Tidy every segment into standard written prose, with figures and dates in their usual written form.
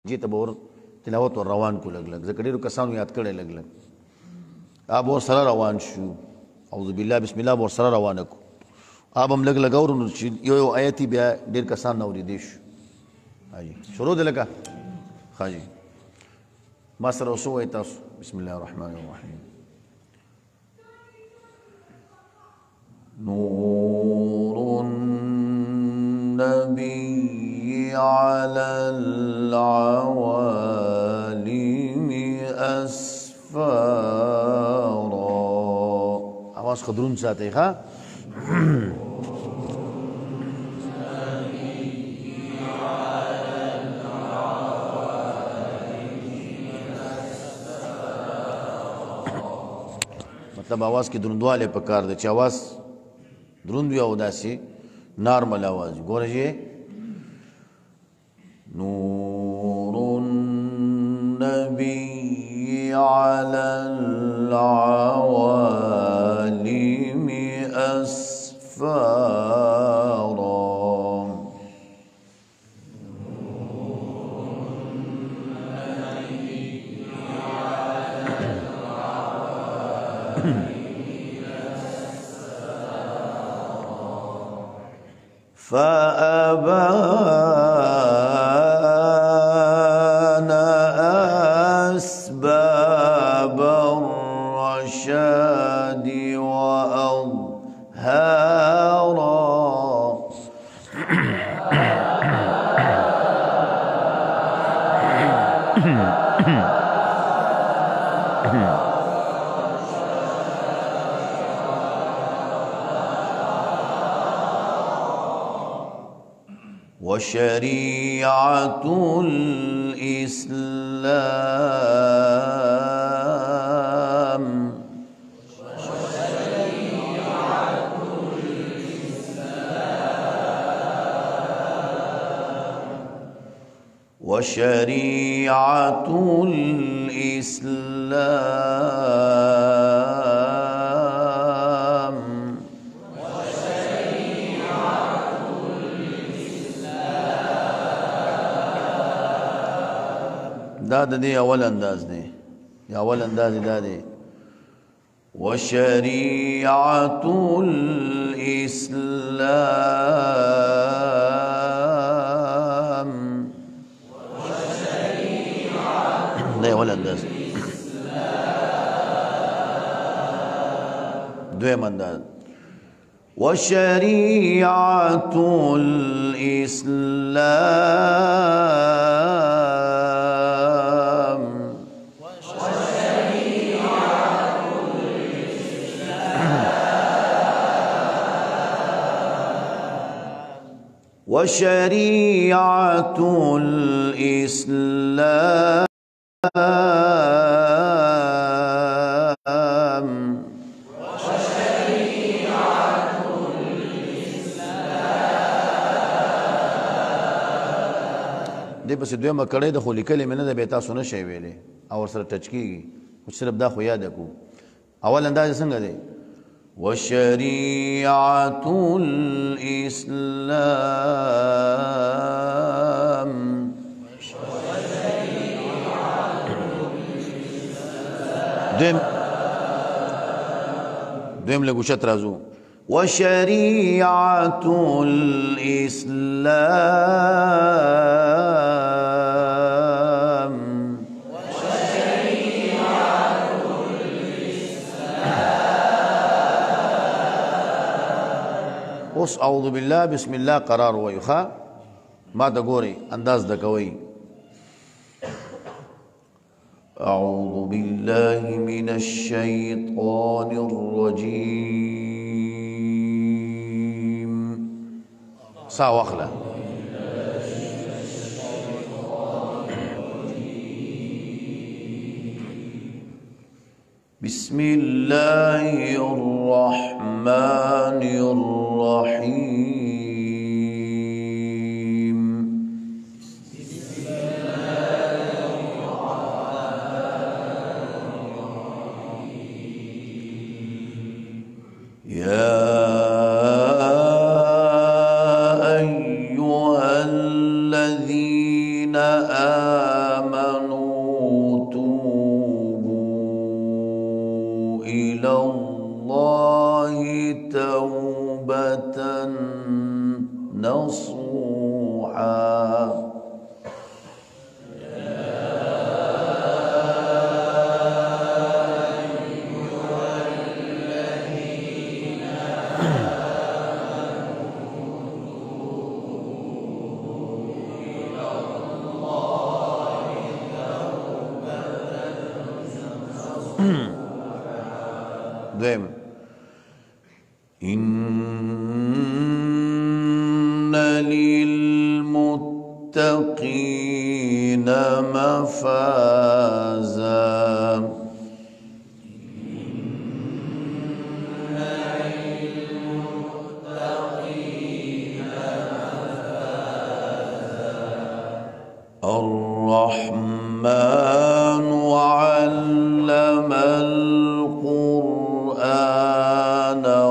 جیته به ور تلاوت ور روان کو لګ لګ ځکه ډېرو کسانو یاد کړی لګ لګ آب ور سره روان شو اعوذ بالله بسم الله ور سره روان کو آب هم لګ لګ اورو چې یو آیتي بیا ډېر کسان نو ورېدې شو حاجی شروع دې لګه حاجی ما سره وسو وای تاسو بسم الله الرحمن الرحیم نور النبي على العوالم أسفارا آواز خدرون ساتي ها مطلب آواز کی دروندواله پکار دی چې آواز دروند وي او داسې نارمل آواز ګوره چې نور النبي على العوالم أسفارا فأبان أسباب الرشاد وأظهارا وشريعة الإسلام وشريعة الإسلام دا د دې اول انداز دی یا اول انداز دا دی وشریعة الإسلام دا اول انداز دویم انداز وشریعة الإسلام وشريعة الإسلام دې پسې دویمه کړی د خو لیکلې مې نه ده بیا تاسو نه شئ ویلی او ورسره ټچ کېږي خو صرف دا خو یاده کړو اول انداز څنګه دی وشريعة الإسلام دویم لګوشت رازو وشريعة الإسلام اوس اعوذ بالله بسم الله قرار وایخا ما د ګوري انداز د کوي اعوذ بالله من الشيطان الرجيم سا واخله بسم الله الرحمن الرحيم يا أيها الذين آمنوا آمنوا توبوا إلى الله توبة نصوحا. دائما إن للمتقين مفازا. الرحمن علم القرآن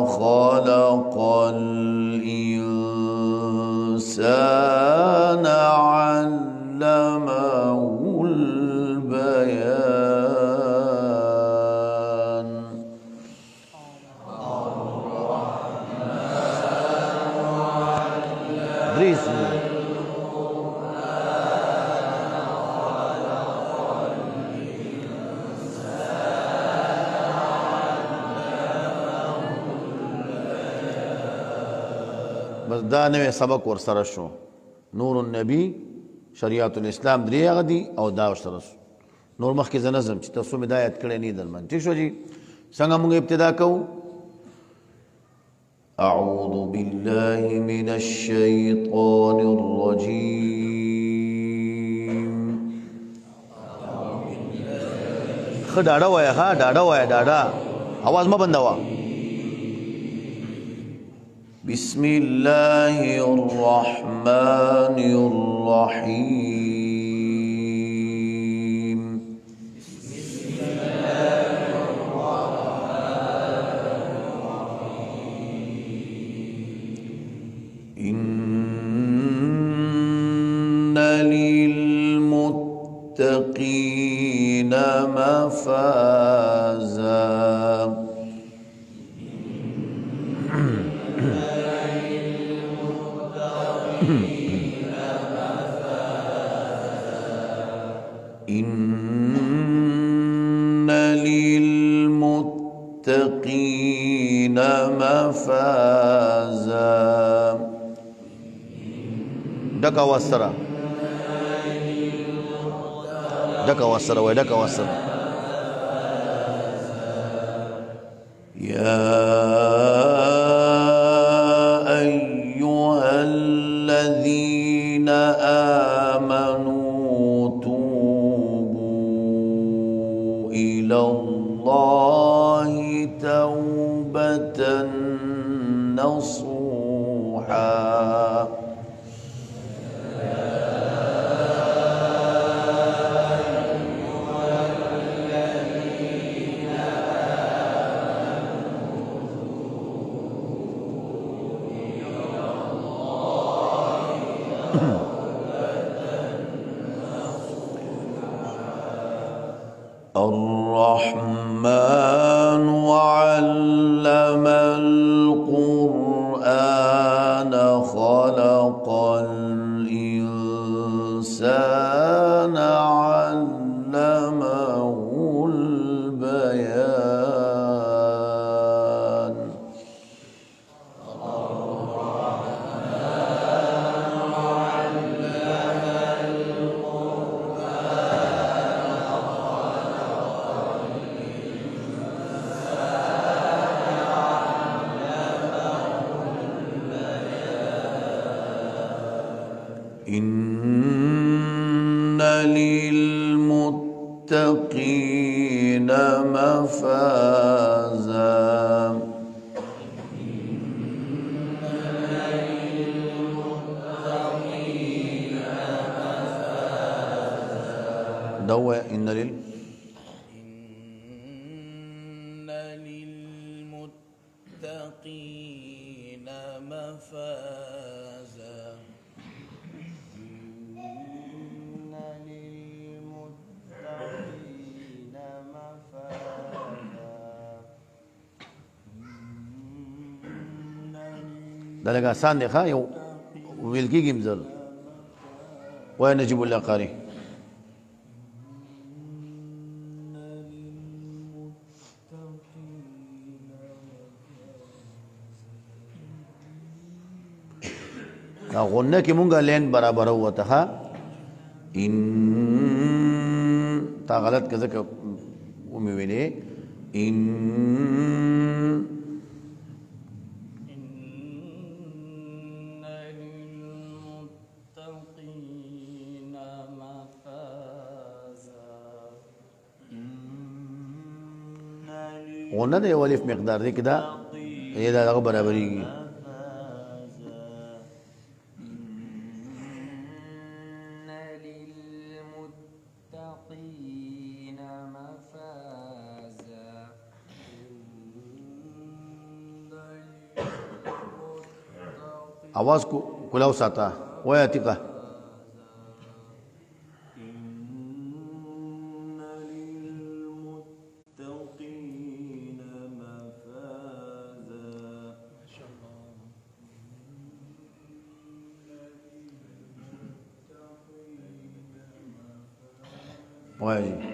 خلق الإنسان علمه البيان. إدريس بس دا نوې سبق ورسره شو. نور النبی شریعت الاسلام درې هغه دي او دا ورسره شو. نور مخکې زه نظم چې تاسو مې دا یاد کړی نه درمن. ٹھیک شو جی. څنګه موږ ابتدا کوو؟ اعوذ بالله من الشیطان الرجیم. ښه ډاډه وایه، ها ډاډه وایه، ډاډه اواز مه بندوه. بسم الله الرحمن الرحيم. إن للمتقين مفازا. إن للمتقين مفازا. دكا وسرا دكا وسرا ودكا وسرا. يا أيها الذين آمنوا توبوا إلى الله توبة نصوحا. الرحمن علم القرآن خلق الإنسان علمه البيان. إن للمتقين مفازا. دوّة إن للمتقين مفازا. إن للمتقين دا لږ آسان دی ښه یو ویل کېږي هم زر وایه نجیب الله قاري دا غنه کې مونږه لین برابره وته ها ان تا غلط کزه که ومې ویلې ان للمتقين مفازا غنه د یو الف مقدار دی کې دا یې دا هغه برابرېږي आवाज को कुलाव साता वह अतिका वह जी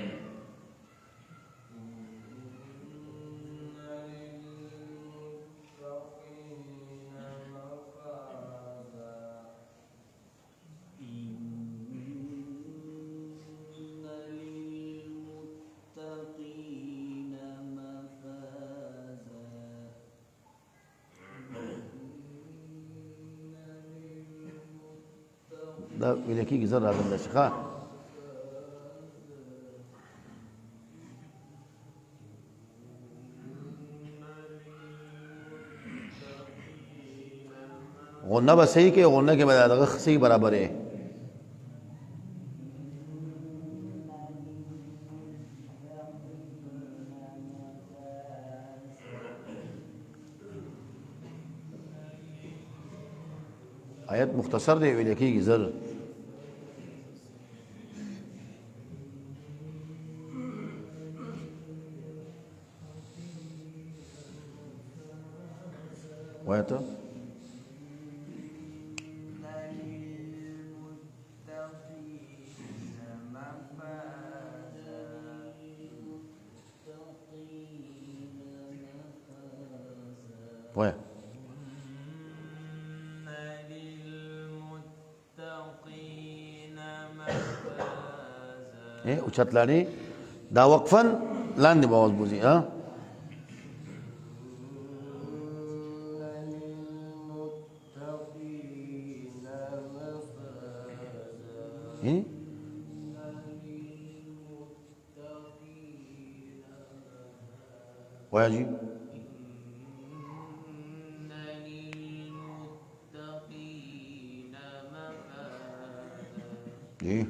دا ویل کېږي زر راځم دا شيخه غنه به صحیح کې غنه کې به دغه صحیح برابر ہے آیت مختصر دی ویل کېږي زر وایه ته وایه اوچت لاندې دا وقفا لاندې به آواز بوځي ها وایه جی جی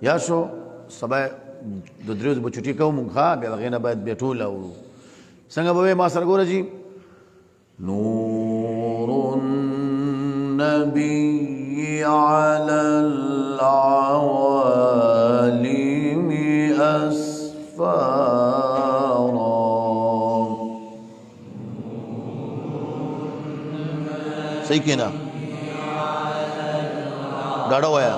یا شو سبا د دریو د بچوټي کوم ښه بیا هغې نه باید بیا ټول اورو څنګه به ما سره ګوره جي نور النبي على العوالم أسفارا صحیح کنا ډاډه وایه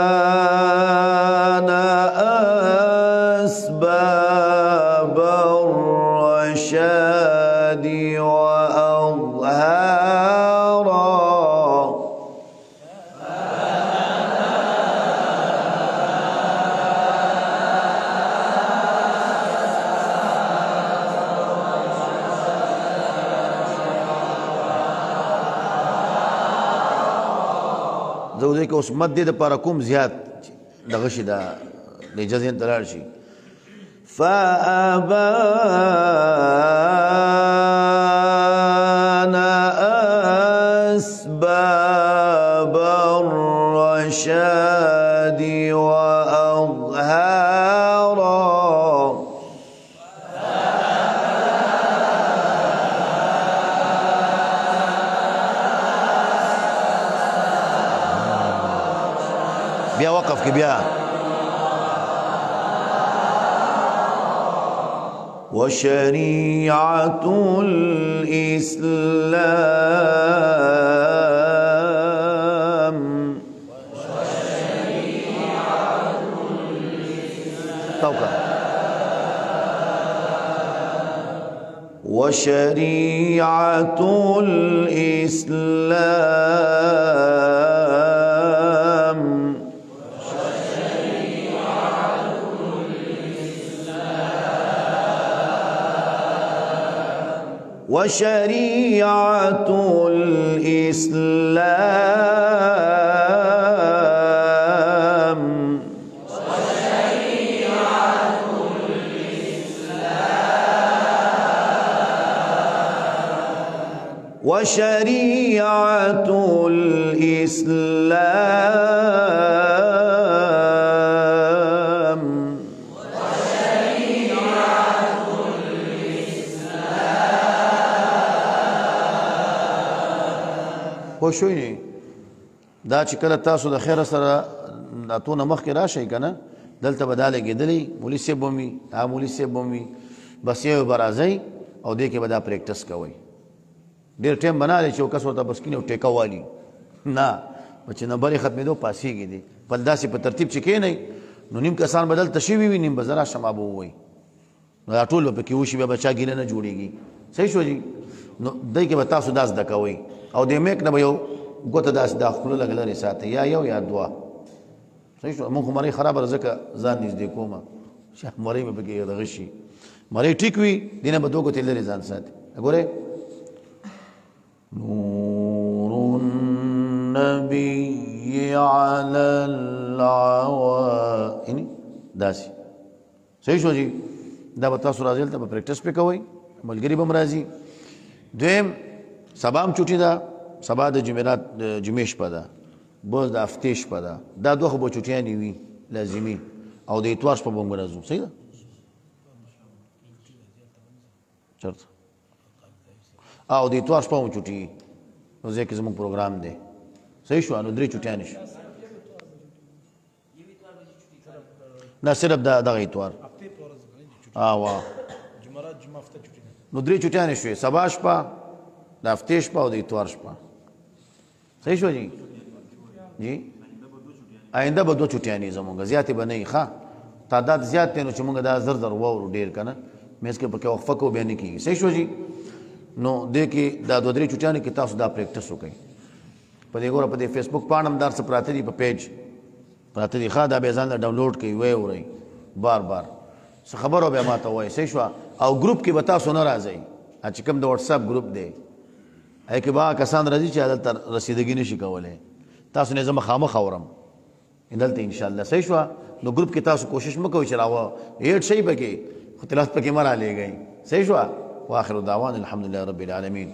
فأبان أسباب الرشاد وأظهارا زه دې کې اوس مد دې دپاره کوم زیات دغه شي دا لهجه ذهن ته لاړ شي فأبان أسباب الرشاد وأظهارا بیا وقف کې بیا وشريعة الإسلام وشريعة الإسلام وشريعة الإسلام وشريعة الإسلام خوشویني دا چې کله تاسو د خیر سره اتونه مخکې راشئ کنه دلته به دا لګېدلی مولي صاحب به وي مولي صاحب به وي بس یو به راځئ او دې کې به دا پریکټس کوئ ډېر ټایم به نه دی چې یو کس ورته بس کینې او ټیکه والي نه چې نمبر یې ختمېدو پاسېږي دی بل داسې په ترتیب چې کښېنئ نو نیم کسان به دلته شوي وي نیم به زه راشم به ووایي نو دا ټول به پکې وشي بیا به چا ګیله نه جوړېږي صحیح شو جي نو دی کې به تاسو دا زده کوئ او د میک نه به یو ګوته داسې دا خوله لږ لرې ساتئ یا یو یا دوه صحیح شو مونږ خو مرۍ خرابه ده ځکه ځان نږدې کومه چې مرۍ به پکې دغه شي مرۍ ټیک وي دې نه به دوه ګوتې لرې ځان ساتي ګورئ نور النبي على العوائن داسې صحیح شو جي دا به تاسو راځئ دلته به پریکټس پې کوئ ملګري به هم راځي دویم سبا هم چوټي ده سبا د جمعې شپه ده بس د هفتې شپه ده دا دوه خو به چوټیانې وي لازمي او د اتوار شپه به هم راځو صحیح ده چېرته او د اتوار شپه هم چوټي وي نو ځای کې زموږ پروګرام دی صحیح شو نو درې چوټیانې شو نه صرف دغه اتوار نو درې چوټیانې شوې سبا شپه د هفتې شپه او د اتوار شپه صحیح شو جی جی آینده به دوه چوټیانې زمونږ زیاتې به نه وي ښه تعداد زیات دی نو چې مونږ دا زر زر واورو ډېر که نه میز کې پکې وقفه کوو بیا نه کېږي صحیح شو جي نو دې کې دا دوه درې چوټیانې کې تاسو دا پریکټس وکړئ په دې ګوره په دې فیسبوک پاڼه هم دا څه پراته دي په پیج پراته دي ښه دا بیا ځان له ډاونلوډ کوئ ویې اورئ بار بار څه خبره بیا ما ته ووایئ صحیح شوه او ګروپ کې به تاسو نه راځئ چې کوم د وټساپ ګروپ دی هغې کې به هغه کسان راځي چې هلته رسیدګي نه شي کولی تاسو نه زه مخامخ اورم دلته انشاءالله صحیح شوه نو ګروپ کې تاسو کوشش مه کوئ چې ایډ شئ پکې خو تلاوت پکې مه رالیږئ صحیح شوه واخر دعوانا الحمدلله رب العالمین